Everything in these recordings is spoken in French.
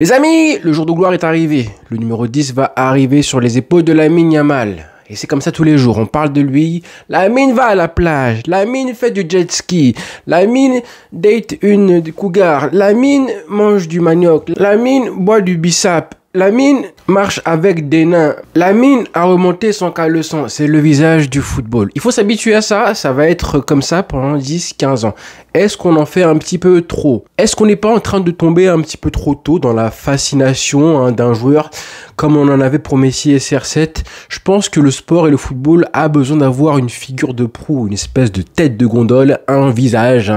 Les amis, le jour de gloire est arrivé. Le numéro 10 va arriver sur les épaules de Lamine Yamal. Et c'est comme ça tous les jours, on parle de lui. Lamine va à la plage, Lamine fait du jet ski, Lamine date une cougar, Lamine mange du manioc, Lamine boit du bissap, Lamine marche avec des nains, Lamine a remonté son caleçon. C'est le visage du football. Il faut s'habituer à ça, ça va être comme ça pendant 10-15 ans. Est-ce qu'on en fait un petit peu trop? Est-ce qu'on n'est pas en train de tomber un petit peu trop tôt dans la fascination d'un joueur comme on en avait pour Messi et CR7? Je pense que le sport et le football a besoin d'avoir une figure de proue, une espèce de tête de gondole, un visage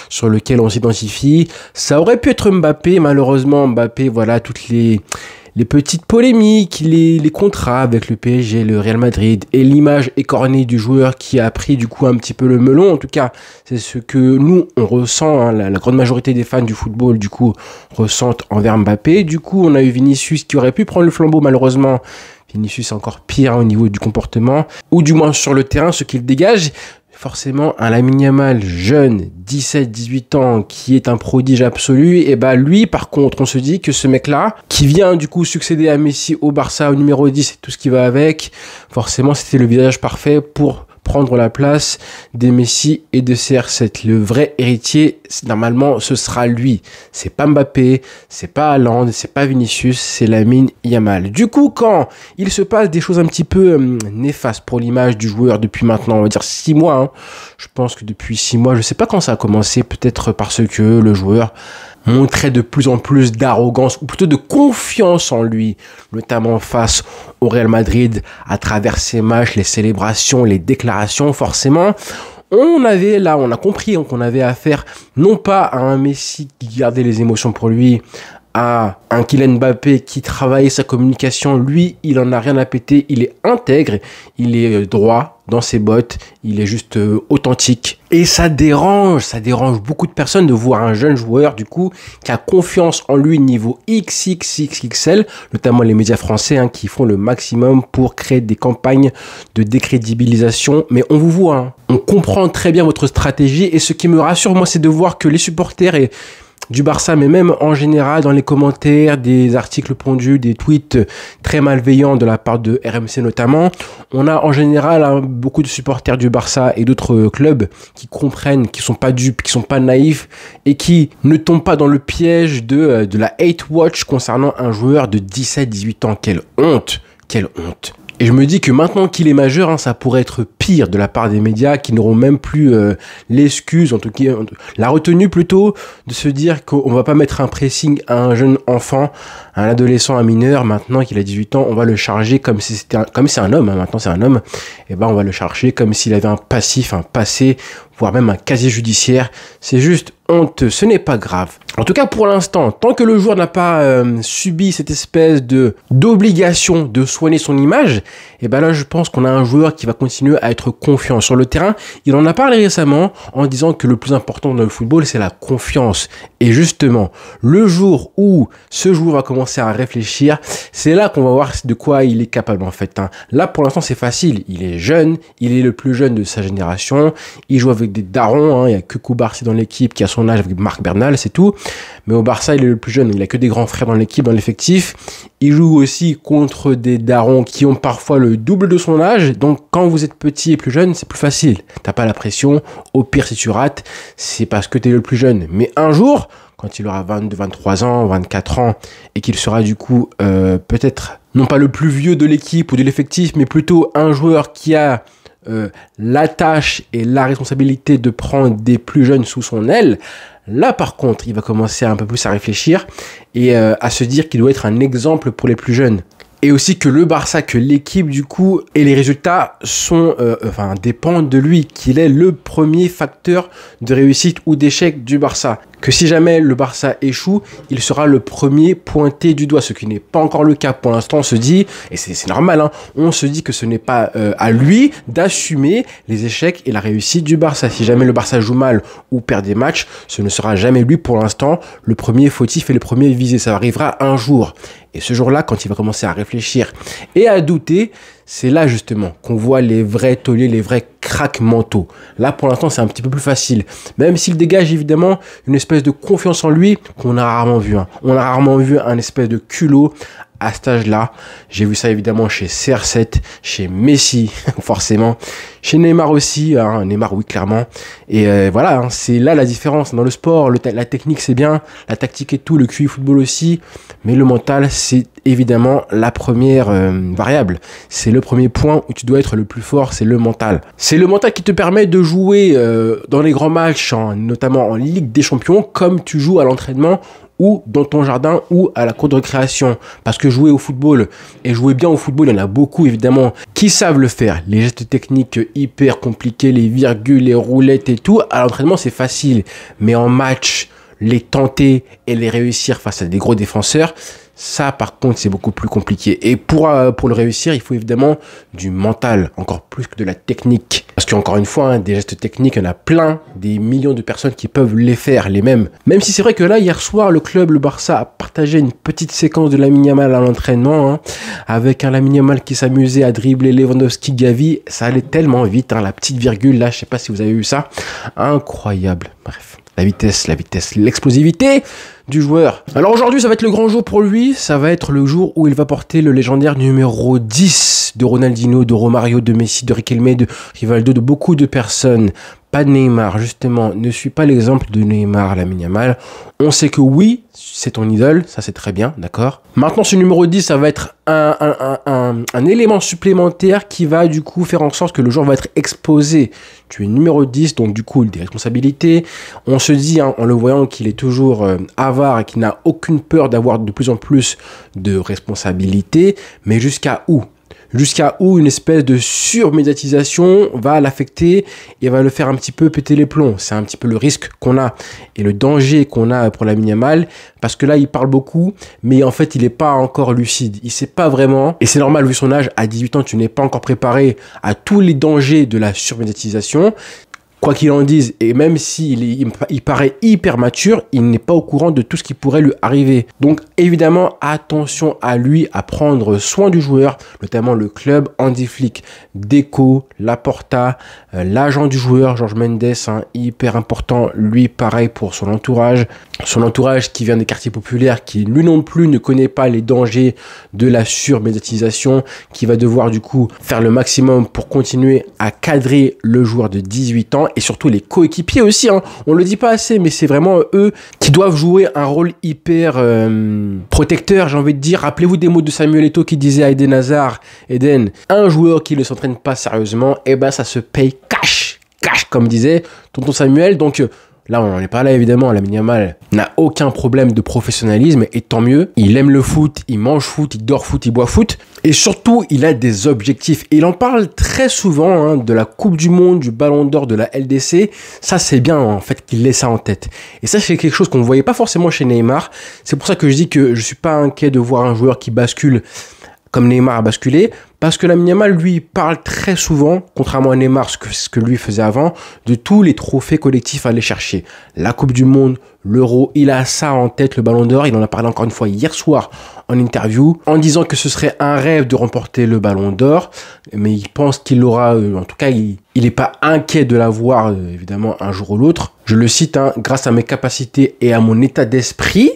sur lequel on s'identifie. Ça aurait pu être Mbappé, malheureusement Mbappé, voilà, toutes les petites polémiques, les contrats avec le PSG, le Real Madrid et l'image écornée du joueur qui a pris du coup un petit peu le melon. En tout cas, c'est ce que nous, on ressent, la grande majorité des fans du football, du coup, ressentent envers Mbappé. Du coup, on a eu Vinicius qui aurait pu prendre le flambeau, malheureusement. Vinicius est encore pire au niveau du comportement, ou du moins sur le terrain, ce qu'il dégage. Forcément, un Lamine Yamal jeune, 17-18 ans, qui est un prodige absolu, et bah lui, par contre, on se dit que ce mec-là, qui vient du coup succéder à Messi au Barça au numéro 10 et tout ce qui va avec, forcément, c'était le visage parfait pour prendre la place des Messi et de CR7. Le vrai héritier, normalement, ce sera lui. C'est pas Mbappé, c'est pas Haaland, c'est pas Vinicius, c'est Lamine Yamal. Du coup, quand il se passe des choses un petit peu néfastes pour l'image du joueur depuis maintenant, on va dire 6 mois, je pense que depuis 6 mois, je sais pas quand ça a commencé, peut-être parce que le joueur montrait de plus en plus d'arrogance, ou plutôt de confiance en lui, notamment face au Real Madrid, à travers ses matchs, les célébrations, les déclarations, forcément. On a compris qu'on avait affaire non pas à un Messi qui gardait les émotions pour lui, à un Kylian Mbappé qui travaillait sa communication. Lui, il en a rien à péter, il est intègre, il est droit dans ses bottes, il est juste authentique. Et ça dérange beaucoup de personnes de voir un jeune joueur, du coup, qui a confiance en lui niveau XXXXL, notamment les médias français qui font le maximum pour créer des campagnes de décrédibilisation. Mais on vous voit, on comprend très bien votre stratégie, et ce qui me rassure, moi, c'est de voir que les supporters du Barça, mais même en général dans les commentaires, des articles pondus, des tweets très malveillants de la part de RMC notamment, on a en général beaucoup de supporters du Barça et d'autres clubs qui comprennent, qui sont pas dupes, qui sont pas naïfs et qui ne tombent pas dans le piège de la hate watch concernant un joueur de 17-18 ans. Quelle honte! Quelle honte! Et je me dis que maintenant qu'il est majeur, ça pourrait être pire de la part des médias qui n'auront même plus l'excuse, en tout cas la retenue plutôt, de se dire qu'on va pas mettre un pressing à un jeune enfant, à un adolescent, un mineur, maintenant qu'il a 18 ans, on va le charger comme si c'est un homme, maintenant c'est un homme, et ben on va le charger comme s'il avait un passif, un passé, voire même un casier judiciaire. C'est juste honteux, ce n'est pas grave. En tout cas, pour l'instant, tant que le joueur n'a pas subi cette espèce d'obligation de soigner son image, et ben là, je pense qu'on a un joueur qui va continuer à être confiant sur le terrain. Il en a parlé récemment en disant que le plus important dans le football, c'est la confiance. Et justement, le jour où ce joueur va commencer à réfléchir, c'est là qu'on va voir de quoi il est capable en fait. Là, pour l'instant, c'est facile. Il est jeune, il est le plus jeune de sa génération. Il joue avec des darons. Il n'y a que Koubarsi dans l'équipe qui a son âge avec Marc Bernal, c'est tout. Mais au Barça, il est le plus jeune. Il a que des grands frères dans l'équipe, dans l'effectif. Il joue aussi contre des darons qui ont parfois le double de son âge. Donc, quand vous êtes petit et plus jeune, c'est plus facile. T'as pas la pression. Au pire, si tu rates, c'est parce que t'es le plus jeune. Mais un jour, quand il aura 22, 23 ans, 24 ans, et qu'il sera du coup peut-être non pas le plus vieux de l'équipe ou de l'effectif, mais plutôt un joueur qui a la tâche et la responsabilité de prendre des plus jeunes sous son aile, là par contre il va commencer un peu plus à réfléchir et à se dire qu'il doit être un exemple pour les plus jeunes. Et aussi que le Barça, que l'équipe du coup et les résultats dépendent de lui, qu'il est le premier facteur de réussite ou d'échec du Barça. Que si jamais le Barça échoue, il sera le premier pointé du doigt, ce qui n'est pas encore le cas. Pour l'instant, on se dit, et c'est normal, on se dit que ce n'est pas à lui d'assumer les échecs et la réussite du Barça. Si jamais le Barça joue mal ou perd des matchs, ce ne sera jamais lui pour l'instant le premier fautif et le premier visé. Ça arrivera un jour. Et ce jour-là, quand il va commencer à réfléchir et à douter, c'est là justement qu'on voit les vrais tauliers, les vrais cracks mentaux. Là, pour l'instant, c'est un petit peu plus facile. Même s'il dégage évidemment une espèce de confiance en lui qu'on a rarement vu. On a rarement vu un espèce de culot à cet âge-là. J'ai vu ça évidemment chez CR7, chez Messi, forcément, chez Neymar aussi, Neymar oui clairement. Et voilà, c'est là la différence. Dans le sport, la technique c'est bien, la tactique et tout, le QI football aussi, mais le mental c'est évidemment la première variable. C'est le premier point où tu dois être le plus fort, c'est le mental. C'est le mental qui te permet de jouer dans les grands matchs, notamment en Ligue des Champions, comme tu joues à l'entraînement ou dans ton jardin ou à la cour de récréation. Parce que jouer au football et jouer bien au football, il y en a beaucoup évidemment qui savent le faire. Les gestes techniques hyper compliqués, les virgules, les roulettes et tout, à l'entraînement c'est facile. Mais en match, les tenter et les réussir face à des gros défenseurs, ça par contre c'est beaucoup plus compliqué. Et pour le réussir, il faut évidemment du mental, encore plus que de la technique. Parce qu'encore une fois, des gestes techniques, il y en a plein, des millions de personnes qui peuvent les faire, les mêmes. Même si c'est vrai que là, hier soir, le Barça, a partagé une petite séquence de Lamine Yamal à l'entraînement, avec un Lamine Yamal qui s'amusait à dribbler Lewandowski, Gavi. Ça allait tellement vite, la petite virgule là, je sais pas si vous avez vu ça. Incroyable. Bref. La vitesse, l'explosivité du joueur. Alors aujourd'hui, ça va être le grand jour pour lui. Ça va être le jour où il va porter le légendaire numéro 10 de Ronaldinho, de Romario, de Messi, de Riquelme, de Rivaldo, de beaucoup de personnes. Pas de Neymar, justement. Ne suis pas l'exemple de Neymar, Lamine Yamal. On sait que oui, c'est ton idole. Ça, c'est très bien, d'accord. Maintenant, ce numéro 10, ça va être un élément supplémentaire qui va, du coup, faire en sorte que le joueur va être exposé. Tu es numéro 10, donc, du coup, des responsabilités. On se dit, en le voyant, qu'il est toujours avare et qu'il n'a aucune peur d'avoir de plus en plus de responsabilités. Mais jusqu'à où ? Jusqu'à où une espèce de surmédiatisation va l'affecter et va le faire un petit peu péter les plombs. C'est un petit peu le risque qu'on a et le danger qu'on a pour Lamine Yamal, parce que là il parle beaucoup mais en fait il n'est pas encore lucide, il sait pas vraiment, et c'est normal vu son âge. À 18 ans tu n'es pas encore préparé à tous les dangers de la surmédiatisation. Quoi qu'il en dise, et même s'il paraît hyper mature, il n'est pas au courant de tout ce qui pourrait lui arriver. Donc évidemment, attention à lui, à prendre soin du joueur, notamment le club Hansi Flick, Deco, Laporta, l'agent du joueur, Jorge Mendes, hyper important, lui pareil pour son entourage qui vient des quartiers populaires, qui lui non plus ne connaît pas les dangers de la surmédiatisation, qui va devoir du coup faire le maximum pour continuer à cadrer le joueur de 18 ans, et surtout les coéquipiers aussi, on le dit pas assez, mais c'est vraiment eux qui doivent jouer un rôle hyper protecteur, j'ai envie de dire. Rappelez-vous des mots de Samuel Eto'o qui disait à Eden Hazard, un joueur qui ne s'entraîne pas sérieusement, ça se paye cash, comme disait tonton Samuel. Donc là, on n'en est pas là, évidemment. Lamine Yamal n'a aucun problème de professionnalisme, et tant mieux. Il aime le foot, il mange foot, il dort foot, il boit foot. Et surtout, il a des objectifs. Et il en parle très souvent, de la Coupe du Monde, du Ballon d'Or, de la LDC. Ça, c'est bien, en fait, qu'il ait ça en tête. Et ça, c'est quelque chose qu'on ne voyait pas forcément chez Neymar. C'est pour ça que je dis que je suis pas inquiet de voir un joueur qui bascule comme Neymar a basculé, parce que Lamine Yamal, lui, parle très souvent, contrairement à Neymar, ce que lui faisait avant, de tous les trophées collectifs à aller chercher. La Coupe du Monde, l'Euro, il a ça en tête, le Ballon d'Or. Il en a parlé encore une fois hier soir en interview, en disant que ce serait un rêve de remporter le Ballon d'Or, mais il pense qu'il l'aura, en tout cas, il n'est pas inquiet de l'avoir, évidemment, un jour ou l'autre. Je le cite, grâce à mes capacités et à mon état d'esprit,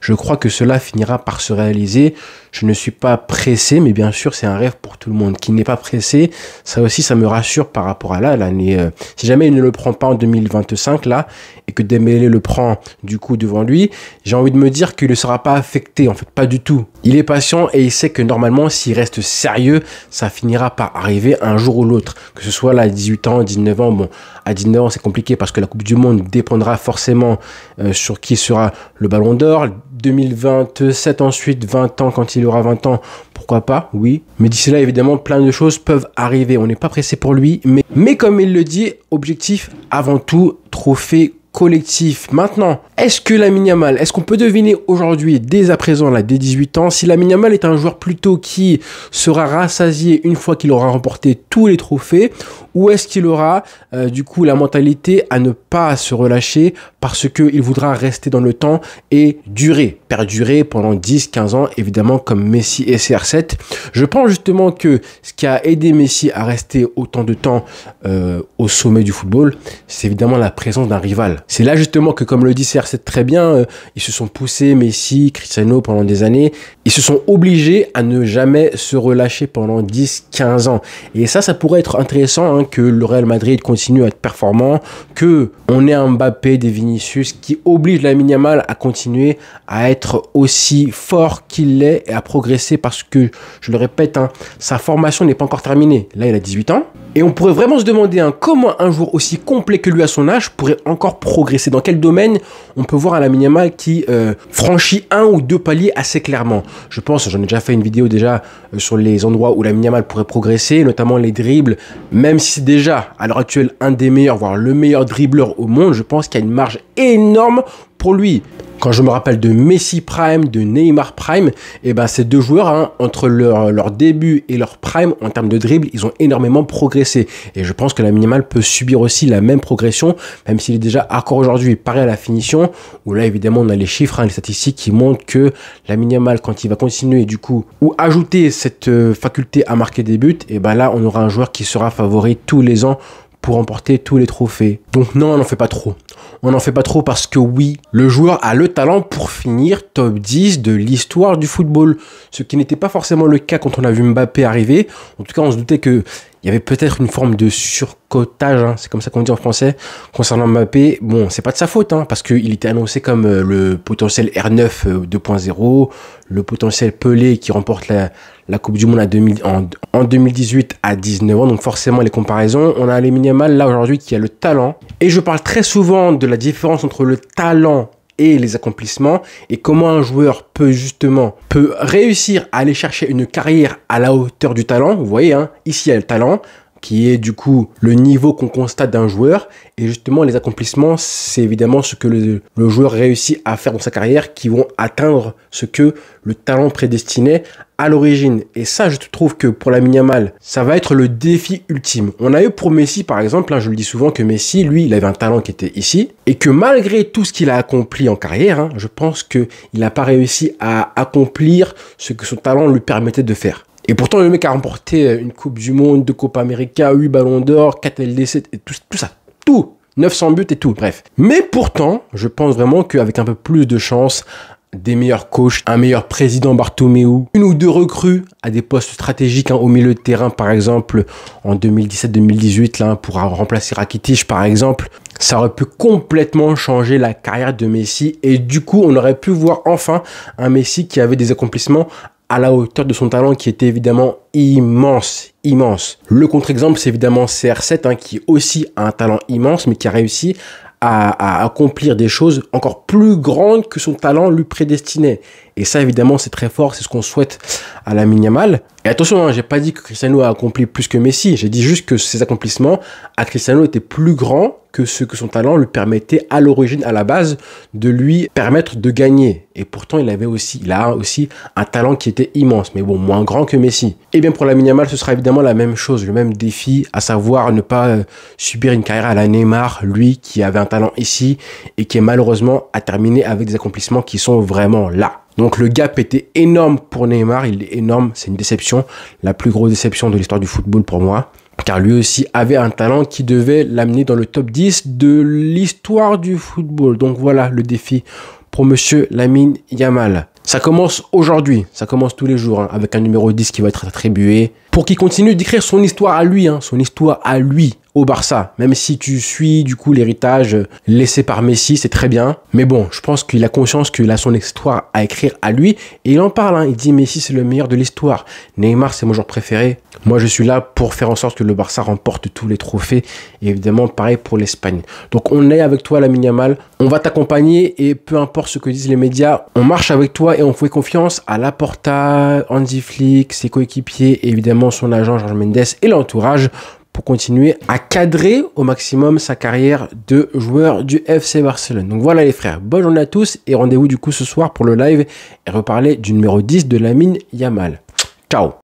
je crois que cela finira par se réaliser. Je ne suis pas pressé, mais bien sûr, c'est un rêve pour tout le monde. Qui n'est pas pressé, ça aussi, ça me rassure par rapport à l'année. Si jamais il ne le prend pas en 2025, là, et que Dembélé le prend, du coup, devant lui, j'ai envie de me dire qu'il ne sera pas affecté, en fait, pas du tout. Il est patient et il sait que normalement, s'il reste sérieux, ça finira par arriver un jour ou l'autre. Que ce soit là, à 18 ans, 19 ans, bon, à 19 ans, c'est compliqué parce que la Coupe du Monde dépendra forcément sur qui sera le Ballon d'Or. 2027 ensuite, 20 ans, quand il aura 20 ans, pourquoi pas, oui. Mais d'ici là, évidemment, plein de choses peuvent arriver. On n'est pas pressé pour lui, mais comme il le dit, objectif avant tout, trophée collectif. Maintenant, est-ce que Lamine Yamal, est-ce qu'on peut deviner aujourd'hui, dès à présent, là, dès 18 ans, si Lamine Yamal est un joueur plutôt qui sera rassasié une fois qu'il aura remporté tous les trophées, ou est-ce qu'il aura du coup la mentalité à ne pas se relâcher parce qu'il voudra rester dans le temps et perdurer pendant 10-15 ans, évidemment comme Messi et CR7. Je pense justement que ce qui a aidé Messi à rester autant de temps au sommet du football, c'est évidemment la présence d'un rival. C'est là justement que, comme le dit CR7 très bien, ils se sont poussés, Messi, Cristiano, pendant des années. Ils se sont obligés à ne jamais se relâcher pendant 10-15 ans. Et ça pourrait être intéressant, hein, que le Real Madrid continue à être performant, que on ait un Mbappé, des Vinicius qui obligent Lamine Yamal à continuer à être aussi fort qu'il l'est et à progresser parce que, je le répète, hein, sa formation n'est pas encore terminée. Là, il a 18 ans. Et on pourrait vraiment se demander, hein, comment un joueur aussi complet que lui à son âge pourrait encore progresser. Dans quel domaine on peut voir un Lamine Yamal qui franchit un ou deux paliers assez clairement. Je pense, j'en ai déjà fait une vidéo déjà sur les endroits où Lamine Yamal pourrait progresser, notamment les dribbles. Même si c'est déjà à l'heure actuelle un des meilleurs, voire le meilleur dribbleur au monde, je pense qu'il y a une marge énorme pour lui. Quand je me rappelle de Messi Prime, de Neymar Prime, et ben ces deux joueurs, hein, entre leur début et leur prime, en termes de dribble, ils ont énormément progressé. Et je pense que Lamine Yamal peut subir aussi la même progression, même s'il est déjà encore aujourd'hui pareil à la finition, où là évidemment on a les chiffres, hein, les statistiques qui montrent que Lamine Yamal, quand il va continuer du coup, ou ajouter cette faculté à marquer des buts, et ben là on aura un joueur qui sera favori tous les ans pour remporter tous les trophées. Donc non, on n'en fait pas trop. On n'en fait pas trop parce que oui, le joueur a le talent pour finir top 10 de l'histoire du football. Ce qui n'était pas forcément le cas quand on a vu Mbappé arriver. En tout cas, on se doutait que il y avait peut-être une forme de surcotage, hein, c'est comme ça qu'on dit en français, concernant Mbappé. Bon, c'est pas de sa faute, hein, parce qu'il était annoncé comme le potentiel R9 2.0, le potentiel Pelé qui remporte la Coupe du Monde en 2018 à 19 ans. Donc forcément, les comparaisons. On a Lamine Yamal là aujourd'hui qui a le talent. Et je parle très souvent de la différence entre le talent et les accomplissements, et comment un joueur peut réussir à aller chercher une carrière à la hauteur du talent. Vous voyez, hein, ici il y a le talent qui est du coup le niveau qu'on constate d'un joueur, et justement les accomplissements, c'est évidemment ce que le joueur réussit à faire dans sa carrière, qui vont atteindre ce que le talent prédestinait à l'origine. Et ça, je trouve que pour Lamine Yamal, ça va être le défi ultime. On a eu pour Messi par exemple, hein, je le dis souvent, que Messi, lui, il avait un talent qui était ici, et que malgré tout ce qu'il a accompli en carrière, hein, je pense qu'il n'a pas réussi à accomplir ce que son talent lui permettait de faire. Et pourtant, le mec a remporté une Coupe du Monde, 2 Copa América, 8 Ballons d'Or, 4 LDC, et tout ça. Tout 900 buts et tout, bref. Mais pourtant, je pense vraiment qu'avec un peu plus de chance, des meilleurs coachs, un meilleur président Bartomeu, une ou deux recrues à des postes stratégiques, hein, au milieu de terrain, par exemple, en 2017-2018, là, pour remplacer Rakitic, par exemple, ça aurait pu complètement changer la carrière de Messi. Et du coup, on aurait pu voir enfin un Messi qui avait des accomplissements à la hauteur de son talent, qui était évidemment immense. Le contre-exemple, c'est évidemment CR7, hein, qui aussi a un talent immense, mais qui a réussi à accomplir des choses encore plus grandes que son talent lui prédestinait. Et ça, évidemment, c'est très fort, c'est ce qu'on souhaite à Lamine Yamal. Et attention, hein, j'ai pas dit que Cristiano a accompli plus que Messi, j'ai dit juste que ses accomplissements à Cristiano étaient plus grands que ce que son talent lui permettait à l'origine, à la base, de lui permettre de gagner. Et pourtant, il a aussi un talent qui était immense, mais bon, moins grand que Messi. Et bien pour Lamine Yamal, ce sera évidemment la même chose, le même défi, à savoir ne pas subir une carrière à la Neymar, lui qui avait un talent ici et qui malheureusement a terminé avec des accomplissements qui sont vraiment là. Donc le gap était énorme pour Neymar, il est énorme, c'est une déception, la plus grosse déception de l'histoire du football pour moi. Car lui aussi avait un talent qui devait l'amener dans le top 10 de l'histoire du football. Donc voilà le défi pour monsieur Lamine Yamal. Ça commence aujourd'hui, ça commence tous les jours, hein, avec un numéro 10 qui va être attribué pour qu'il continue d'écrire son histoire à lui, hein, son histoire à lui au Barça. Même si tu suis du coup l'héritage laissé par Messi, c'est très bien. Mais bon, je pense qu'il a conscience qu'il a son histoire à écrire à lui. Et il en parle, hein, il dit Messi c'est le meilleur de l'histoire. Neymar c'est mon joueur préféré. Moi je suis là pour faire en sorte que le Barça remporte tous les trophées. Et évidemment pareil pour l'Espagne. Donc on est avec toi Lamine Yamal. On va t'accompagner et peu importe ce que disent les médias, on marche avec toi et on fait confiance à Laporta, Hansi Flick, ses coéquipiers et évidemment son agent Jorge Mendes et l'entourage pour continuer à cadrer au maximum sa carrière de joueur du FC Barcelone. Donc voilà les frères, bonne journée à tous et rendez-vous du coup ce soir pour le live et reparler du numéro 10 de Lamine Yamal. Ciao.